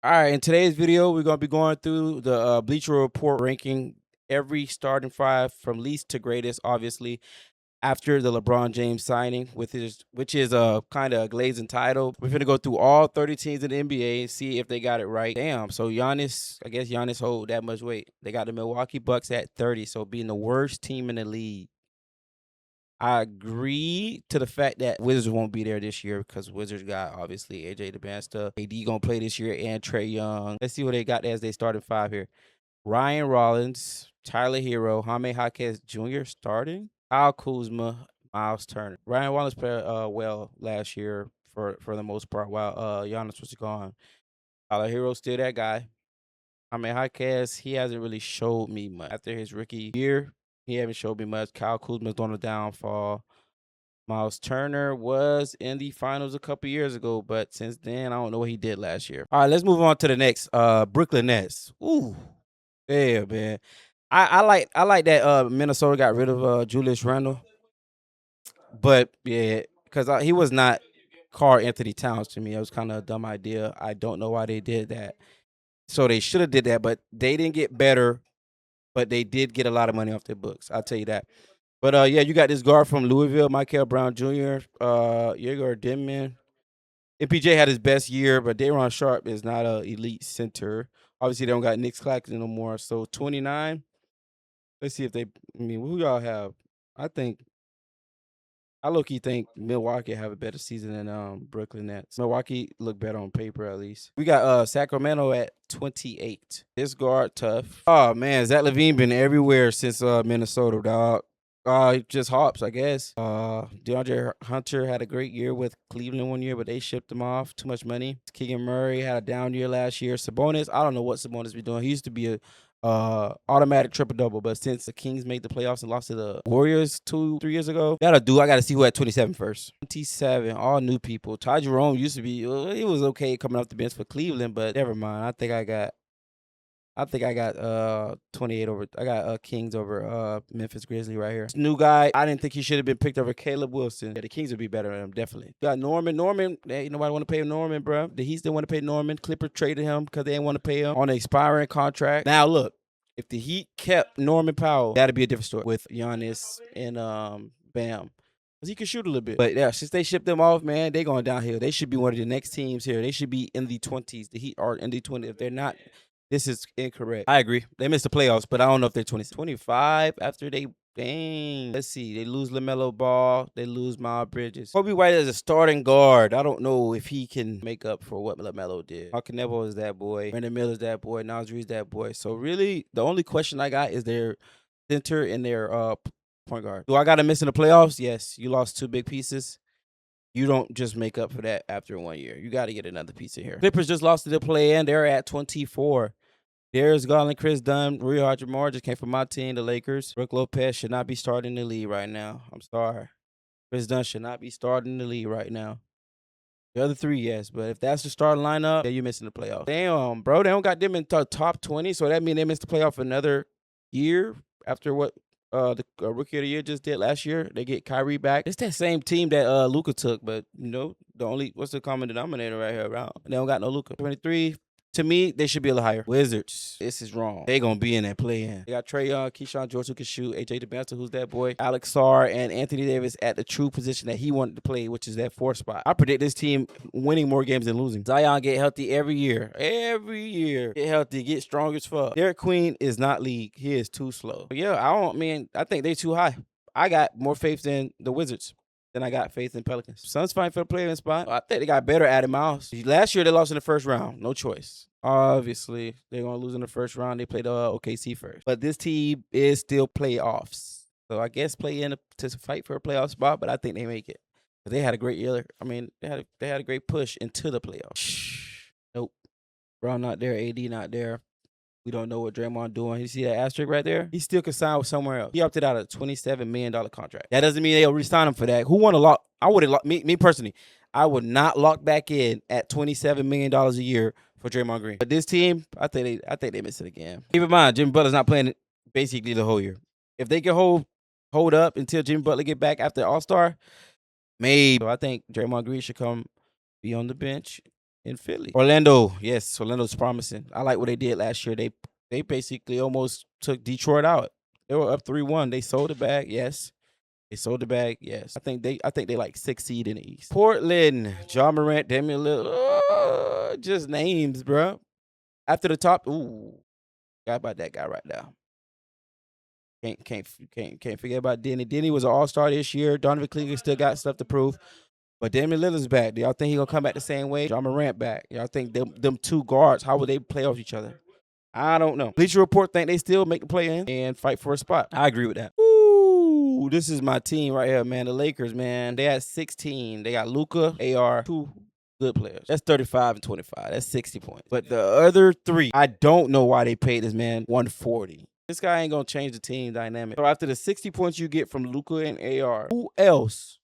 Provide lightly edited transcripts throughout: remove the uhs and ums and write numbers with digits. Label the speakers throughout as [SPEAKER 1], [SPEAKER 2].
[SPEAKER 1] All right, in today's video, we're gonna be going through the Bleacher Report ranking every starting five from least to greatest. Obviously, after the LeBron James signing, which is a kind of a glazing title. We're gonna go through all 30 teams in the NBA and see if they got it right. Damn, so Giannis, I guess Giannis hold that much weight. They got the Milwaukee Bucks at 30, so being the worst team in the league. I agree to the fact that Wizards won't be there this year because Wizards got obviously AJ DeBansta. AD gonna play this year and Trey Young. Let's see what they got as they starting five here. Ryan Rollins, Tyler Hero, Jaime Jaquez Jr. starting. Kyle Kuzma, Miles Turner. Ryan Rollins played well last year for the most part while Giannis was gone. Tyler Hero still that guy. Jaime Jaquez, he hasn't really showed me much after his rookie year. He haven't showed me much. Kyle Kuzma's on the downfall. Miles Turner was in the finals a couple years ago, but since then, I don't know what he did last year. All right, let's move on to the next. Brooklyn Nets. Ooh, yeah, man. I like that Minnesota got rid of Julius Randle, but yeah, because he was not Karl Anthony Towns to me. It was kind of a dumb idea. I don't know why they did that. So they should have did that, but they didn't get better. But they did get a lot of money off their books. I'll tell you that. But yeah, you got this guard from Louisville, Michael Brown Jr., Yegor Dimman. MPJ had his best year, but Day'Ron Sharp is not an elite center. Obviously, they don't got Nick Claxton no more. So 29. Let's see if they. I mean, who y'all have? I think I low key think Milwaukee have a better season than Brooklyn Nets. Milwaukee look better on paper at least. We got Sacramento at 28. This guard tough. Oh man, Zach LaVine been everywhere since Minnesota, dog. Just hops, I guess. DeAndre Hunter had a great year with Cleveland one year, but they shipped him off. Too much money. Keegan Murray had a down year last year. Sabonis, I don't know what Sabonis be doing. He used to be a automatic triple double, but since the Kings made the playoffs and lost to the Warriors 2-3 years ago, that'll do. I got to see who at 27 first. 27, all new people. Ty Jerome used to be, he was okay coming off the bench for Cleveland, but never mind. I think I got 28 over. I got Kings over Memphis Grizzly right here. This new guy, I didn't think he should have been picked over Caleb Wilson. Yeah, the Kings would be better than him, definitely. Got Norman. Norman, hey, nobody want to pay Norman, bro. The Heat still want to pay Norman. Clippers traded him because they didn't want to pay him on an expiring contract. Now look, if the Heat kept Norman Powell, that'd be a different story with Giannis and Bam. Cause he can shoot a little bit. But yeah, since they shipped them off, man, they going downhill. They should be one of the next teams here. They should be in the 20s. The Heat are in the 20s. If they're not, this is incorrect. I agree. They missed the playoffs, but I don't know if they're 25 after they dang. Let's see. They lose LaMelo Ball. They lose Miles Bridges. Kobe White is a starting guard. I don't know if he can make up for what LaMelo did. Mark Neville is that boy. Brandon Miller's that boy. Nasri's that boy. So really, the only question I got is their center and their point guard. Do I got to miss in the playoffs? Yes. You lost two big pieces. You don't just make up for that after 1 year. You got to get another piece in here. Clippers just lost to the play-in. They're at 24. Darius Garland, Chris Dunn, Rui Hachimura just came from my team, the Lakers. Brook Lopez should not be starting the league right now. I'm sorry. Chris Dunn should not be starting the league right now. The other three, yes, but if that's the starting lineup, yeah, you're missing the playoffs. Damn, bro, they don't got them in the top 20, so that means they missed the playoff for another year after what the rookie of the year just did last year. They get Kyrie back. It's that same team that Luka took, but the only what's the common denominator right here around? They don't got no Luka. 23. To me, they should be a little higher. Wizards, this is wrong. They gonna be in that play-in. They got Trey Young, Keyshawn George who can shoot, AJ DeBansta who's that boy, Alex Sarr, and Anthony Davis at the true position that he wanted to play, which is that fourth spot. I predict this team winning more games than losing. Zion get healthy every year. Every year. Get healthy, get strong as fuck. Derek Queen is not league. He is too slow. But yeah, I think they too high. I got more faith than the Wizards. Then I got faith in Pelicans. Suns fighting for the play-in spot. I think they got better Adam Miles. Last year they lost in the first round. No choice. Obviously, they're gonna lose in the first round. They played OKC first. But this team is still playoffs. So I guess play in to fight for a playoff spot, but I think they make it. They had a great year. I mean, they had a great push into the playoffs. Nope. Brown not there, AD not there. We don't know what Draymond doing. You see that asterisk right there? He still could sign with somewhere else. He opted out a $27 million contract. That doesn't mean they'll re-sign him for that. Who want to lock? I would have locked me personally. I would not lock back in at $27 million a year for Draymond Green. But this team, I think they miss it again. Keep in mind, Jimmy Butler's not playing basically the whole year. If they can hold up until Jimmy Butler get back after All-Star, maybe. So I think Draymond Green should come be on the bench in Philly. Orlando, yes, Orlando's promising. I like what they did last year. They basically almost took Detroit out. They were up 3-1. They sold it back, yes. They sold the bag, yes. I think they like 6th seed in the East. Portland, John Morant, Damian Lillard, just names, bro. After the top, ooh, got about that guy right now. Can't forget about Denny. Denny was an all-star this year. Donovan Cleveland still got stuff to prove. But Damian Lillard's back. Do y'all think he gonna come back the same way? John Morant back. Y'all think them two guards, how would they play off each other? I don't know. Bleacher Report think they still make the play in and fight for a spot. I agree with that. Ooh, this is my team right here, man. The Lakers, man. They had 16. They got Luka, AR, 2 good players. That's 35 and 25. That's 60 points. But the other 3, I don't know why they paid this man 140. This guy ain't gonna change the team dynamic. So after the 60 points you get from Luka and AR, who else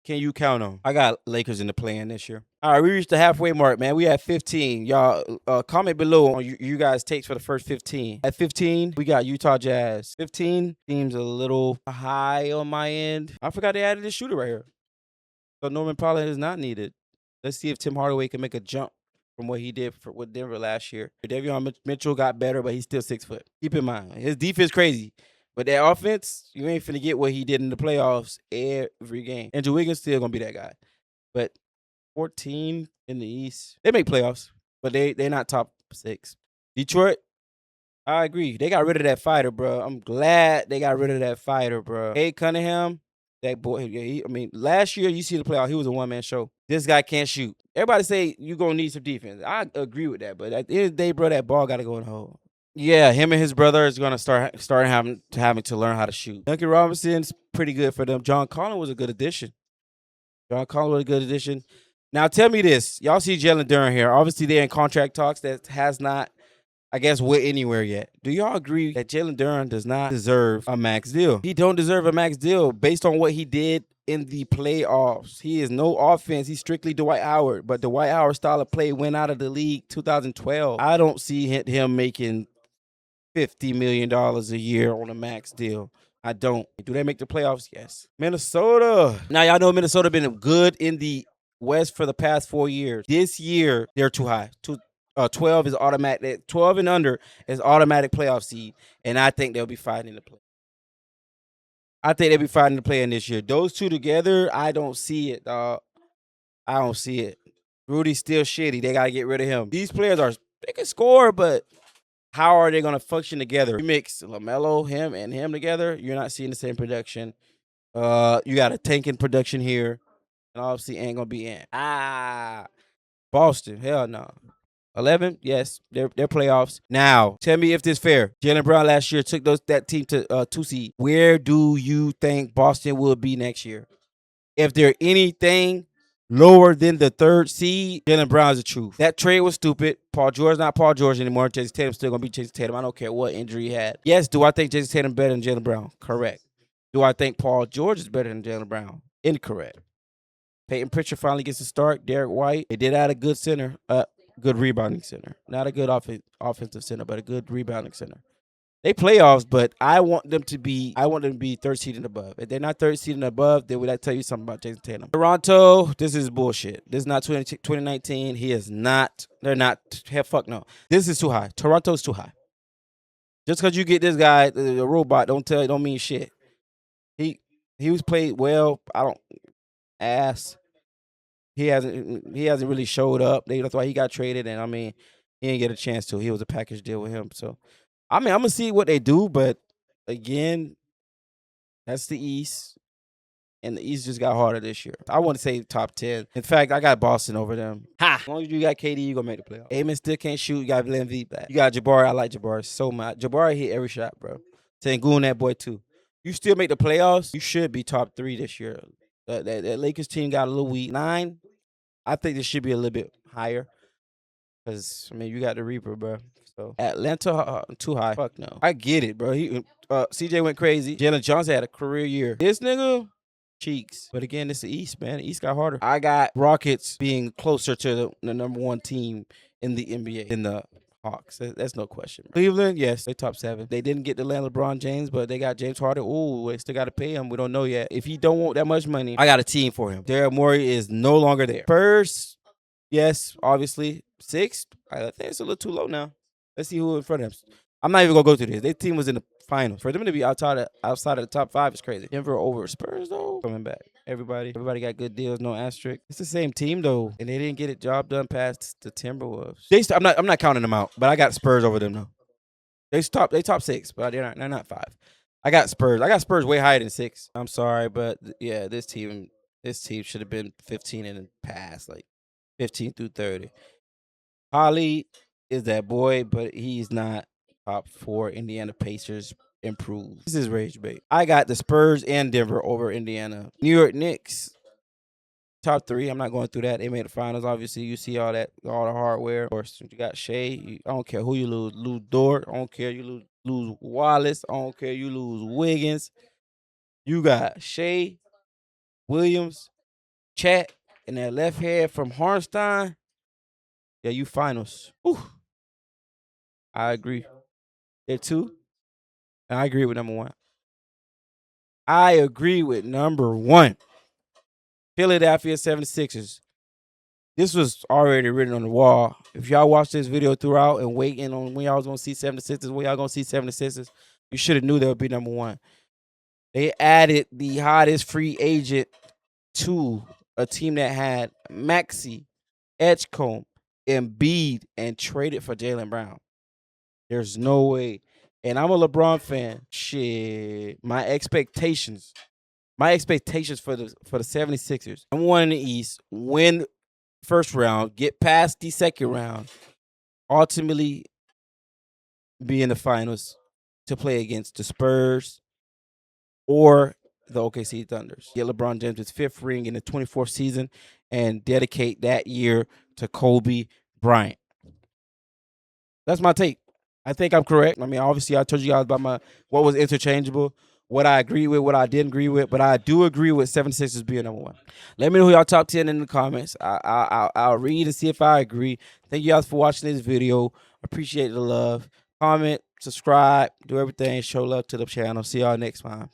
[SPEAKER 1] can you count on? I got Lakers in the play-in this year. All right, we reached the halfway mark, man. We at 15. Y'all, comment below on you guys' takes for the first 15. At 15, we got Utah Jazz. 15 seems a little high on my end. I forgot they added this shooter right here. So Norman Powell is not needed. Let's see if Tim Hardaway can make a jump from what he did with Denver last year. Davion Mitchell got better, but he's still 6 foot. Keep in mind, his defense crazy. But that offense, you ain't finna get what he did in the playoffs every game. Andrew Wiggins still gonna be that guy. But 14 in the East, they make playoffs, but they're not top 6. Detroit, I agree. They got rid of that fighter, bro. I'm glad they got rid of that fighter, bro. Hey, Cunningham, that boy. Last year you see the playoff, he was a one-man show. This guy can't shoot. Everybody say you gonna need some defense. I agree with that, but at the end of the day, bro, that ball gotta go in the hole. Yeah, him and his brother is gonna start having to learn how to shoot. Duncan Robinson's pretty good for them. John Collins was a good addition. Now tell me this. Y'all see Jalen Duren here. Obviously, they're in contract talks that has not, I guess, went anywhere yet. Do y'all agree that Jalen Duren does not deserve a max deal? He don't deserve a max deal based on what he did in the playoffs. He is no offense. He's strictly Dwight Howard. But Dwight Howard style of play went out of the league 2012. I don't see him making $50 million a year on a max deal. I don't. Do they make the playoffs? Yes. Minnesota. Now, y'all know Minnesota been good in the West for the past 4 years. This year, they're too high. 12 is automatic. 12 and under is automatic playoff seed, and I think they'll be fighting in the play. I think they'll be fighting the play in this year. Those two together, I don't see it, dog. I don't see it. Rudy's still shitty. They got to get rid of him. These players they can score, but how are they going to function together? You mix LaMelo, him, and him together, you're not seeing the same production. You got a tanking production here, and obviously ain't going to be in. Boston, hell no. 11, yes, they're playoffs. Now, tell me if this is fair. Jaylen Brown last year took that team to 2 seed. Where do you think Boston will be next year? If they're anything lower than the 3rd seed, Jaylen Brown is the truth. That trade was stupid. Paul George's not Paul George anymore. Jason Tatum's still going to be Jason Tatum. I don't care what injury he had. Yes, do I think Jason Tatum better than Jaylen Brown? Correct. Do I think Paul George is better than Jaylen Brown? Incorrect. Peyton Pritchard finally gets a start. Derek White. They did add a good center. Good rebounding center. Not a good offensive center, but a good rebounding center. They playoffs, but I want them to be 3rd seed and above. If they're not 3rd seed and above, then would I tell you something about Jason Tatum? Toronto, this is bullshit. This is not 2019. He is not. They're not. Hell, fuck no. This is too high. Toronto's too high. Just because you get this guy, the robot, don't mean shit. He was played well. I don't ass. He hasn't really showed up. That's why he got traded, and he didn't get a chance to. He was a package deal with him. So, I'm gonna see what they do, but again, that's the East, and the East just got harder this year. I want to say top 10. In fact, I got Boston over them. Ha! As long as you got KD, you gonna make the playoffs. Amen still can't shoot. You got Embiid back. You got Jabari. I like Jabari so much. Jabari hit every shot, bro. Sengun, that boy too. You still make the playoffs. You should be top 3 this year. That Lakers team got a little weak. 9. I think this should be a little bit higher. Because, you got the Reaper, bro. So Atlanta, too high. Fuck no. I get it, bro. CJ went crazy. Jalen Johnson had a career year. This nigga, cheeks. But again, it's the East, man. The East got harder. I got Rockets being closer to the number 1 team in the NBA than the Hawks. That's no question. Cleveland, yes, they top 7. They didn't get to land LeBron James, but they got James Harden. Ooh, they still got to pay him. We don't know yet. If he don't want that much money, I got a team for him. Daryl Morey is no longer there. First, Yes, obviously. 6. I think it's a little too low now. Let's see who in front of them. I'm not even gonna go through this. Their team was in the finals. For them to be outside of the top 5 is crazy. Denver over Spurs though. Coming back. Everybody got good deals, no asterisk. It's the same team though, and they didn't get it job done past the Timberwolves. I'm not counting them out, but I got Spurs over them though. They top 6, but they're not 5. I got Spurs way higher than 6. I'm sorry, but yeah, this team should have been 15 in the past, like 15 through 30. Holly is that boy, but he's not top 4. Indiana Pacers improve. This is rage bait. I got the Spurs and Denver over Indiana. New York Knicks top 3. I'm not going through that. They made the finals. Obviously, you see all the hardware. Of course, you got Shea. I don't care who you lose Dort. I don't care you lose Wallace. I don't care you lose Wiggins. You got Shea, Williams, Chat, and that left head from Harnstein. Yeah, you finals. Whew. I agree. They're 2. And I agree with number 1. I agree with number 1. Philadelphia 76ers. This was already written on the wall. If y'all watch this video throughout and waiting on when y'all was gonna see 76ers, when y'all gonna see 76ers, you should have knew they would be number 1. They added the hottest free agent to a team that had Maxey, Edgecombe, Embiid, and traded for Jaylen Brown. There's no way. And I'm a LeBron fan. Shit. My expectations for the 76ers. I'm 1 in the East, win first round, get past the second round, ultimately be in the finals to play against the Spurs or the OKC Thunders. Get LeBron James his 5th ring in the 24th season and dedicate that year to Kobe Bryant. That's my take. I think I'm correct. I mean, obviously, I told you guys about what was interchangeable, what I agree with, what I didn't agree with, but I do agree with 76ers being number 1. Let me know who y'all top 10 in the comments. I'll read and see if I agree. Thank you guys for watching this video. Appreciate the love. Comment, subscribe, do everything. Show love to the channel. See y'all next time.